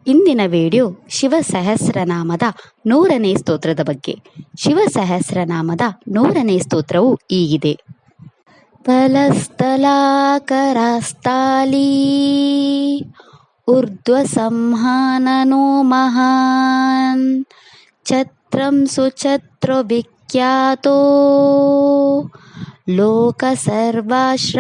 ಇಂದಿನ ವಿಡಿಯೋ ಶಿವ ಸಹಸ್ರನಾಮದ 100ನೇ ಸ್ತೋತ್ರದ ಬಗ್ಗೆ. ಶಿವ ಸಹಸ್ರನಾಮದ 100ನೇ ಸ್ತೋತ್ರವು ಹೀಗಿದೆ. ಫಲಸ್ಥಲಾಕರಸ್ಥಾಲಿ ಊರ್ಧ್ವ ಸಂಹಾನನೋ ಮಹಾನ್ ಛತ್ರಂ ಸುಛತ್ರೋ ವಿಖ್ಯಾತೋ ಲೋಕ ಸರ್ವಾಶ್ರಯಾಕ್ರಮಃ.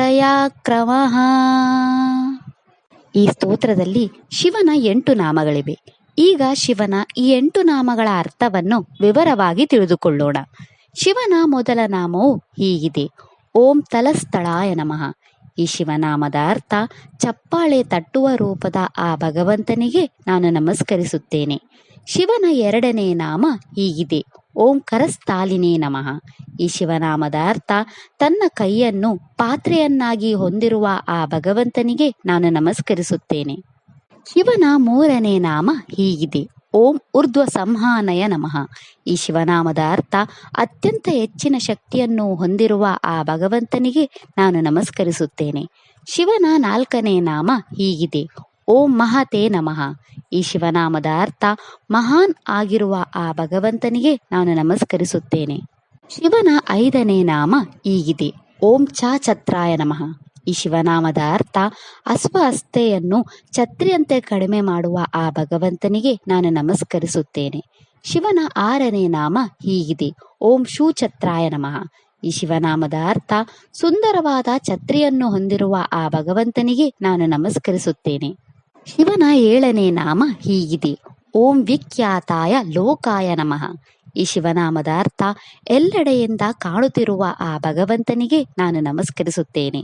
ಈ ಸ್ತೋತ್ರದಲ್ಲಿ ಶಿವನ 8 ನಾಮಗಳಿವೆ. ಈಗ ಶಿವನ ಈ 8 ನಾಮಗಳ ಅರ್ಥವನ್ನು ವಿವರವಾಗಿ ತಿಳಿದುಕೊಳ್ಳೋಣ. ಶಿವನ ಮೊದಲ ನಾಮವು ಹೀಗಿದೆ: ಓಂ ತಲಸ್ಥಳಾಯ ನಮಃ. ಈ ಶಿವನಾಮದ ಅರ್ಥ ಚಪ್ಪಾಳೆ ತಟ್ಟುವ ರೂಪದ ಆ ಭಗವಂತನಿಗೆ ನಾನು ನಮಸ್ಕರಿಸುತ್ತೇನೆ. ಶಿವನ 2ನೇ ನಾಮ ಹೀಗಿದೆ: ಓಂ ಕರಸ್ಥಾಲಿನೇ ನಮಃ. ಈ ಶಿವನಾಮದ ಅರ್ಥ ತನ್ನ ಕೈಯನ್ನು ಪಾತ್ರೆಯನ್ನಾಗಿ ಹೊಂದಿರುವ ಆ ಭಗವಂತನಿಗೆ ನಾನು ನಮಸ್ಕರಿಸುತ್ತೇನೆ. ಶಿವನ 3ನೇ ನಾಮ ಹೀಗಿದೆ: ಓಂ ಊರ್ಧ್ವ ಸಂಹಾನಯ ನಮಃ. ಈ ಶಿವನಾಮದ ಅರ್ಥ ಅತ್ಯಂತ ಹೆಚ್ಚಿನ ಶಕ್ತಿಯನ್ನು ಹೊಂದಿರುವ ಆ ಭಗವಂತನಿಗೆ ನಾನು ನಮಸ್ಕರಿಸುತ್ತೇನೆ. ಶಿವನ 4ನೇ ನಾಮ ಹೀಗಿದೆ: ಓಂ ಮಹತೇ ನಮಃ. ಈ ಶಿವನಾಮದ ಅರ್ಥ ಮಹಾನ್ ಆಗಿರುವ ಆ ಭಗವಂತನಿಗೆ ನಾನು ನಮಸ್ಕರಿಸುತ್ತೇನೆ. ಶಿವನ 5ನೇ ನಾಮ ಹೀಗಿದೆ: ಓಂ ಛತ್ರಯಾಯ ನಮಃ. ಈ ಶಿವನಾಮದ ಅರ್ಥ ಅಸ್ವಸ್ಥತೆಯನ್ನು ಛತ್ರಿಯಂತೆ ಕಡಿಮೆ ಮಾಡುವ ಆ ಭಗವಂತನಿಗೆ ನಾನು ನಮಸ್ಕರಿಸುತ್ತೇನೆ. ಶಿವನ 6ನೇ ನಾಮ ಹೀಗಿದೆ: ಓಂ ಶೂಛತ್ರಾಯ ನಮಃ. ಈ ಶಿವನಾಮದ ಅರ್ಥ ಸುಂದರವಾದ ಛತ್ರಿಯನ್ನು ಹೊಂದಿರುವ ಆ ಭಗವಂತನಿಗೆ ನಾನು ನಮಸ್ಕರಿಸುತ್ತೇನೆ. ಶಿವನ 7ನೇ ನಾಮ ಹೀಗಿದೆ: ಓಂ ವಿಖ್ಯಾತಾಯ ಲೋಕಾಯ ನಮಃ. ಈ ಶಿವನಾಮದ ಅರ್ಥ ಎಲ್ಲೆಡೆಯಿಂದ ಕಾಣುತ್ತಿರುವ ಆ ಭಗವಂತನಿಗೆ ನಾನು ನಮಸ್ಕರಿಸುತ್ತೇನೆ.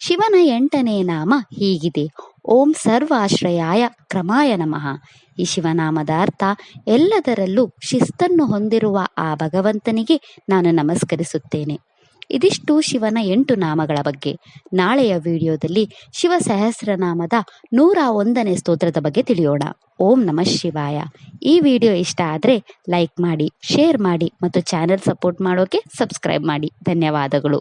ಶಿವನ 8ನೇ ನಾಮ ಹೀಗಿದೆ: ಓಂ ಸರ್ವಾಶ್ರಯಾಯ ಕ್ರಮಾಯ ನಮಃ. ಈ ಶಿವನಾಮದ ಅರ್ಥ ಎಲ್ಲದರಲ್ಲೂ ಶಿಸ್ತನ್ನು ಹೊಂದಿರುವ ಆ ಭಗವಂತನಿಗೆ ನಾನು ನಮಸ್ಕರಿಸುತ್ತೇನೆ. ಇದಿಷ್ಟು ಶಿವನ 8 ನಾಮಗಳ ಬಗ್ಗೆ. ನಾಳೆಯ ವಿಡಿಯೋದಲ್ಲಿ ಶಿವ ಸಹಸ್ರನಾಮದ 101ನೇ ಸ್ತೋತ್ರದ ಬಗ್ಗೆ ತಿಳಿಯೋಣ. ಓಂ ನಮಃ ಶಿವಾಯ. ಈ ವಿಡಿಯೋ ಇಷ್ಟ ಆದರೆ ಲೈಕ್ ಮಾಡಿ, ಶೇರ್ ಮಾಡಿ ಮತ್ತು ಚಾನೆಲ್ ಸಪೋರ್ಟ್ ಮಾಡೋಕೆ ಸಬ್ಸ್ಕ್ರೈಬ್ ಮಾಡಿ. ಧನ್ಯವಾದಗಳು.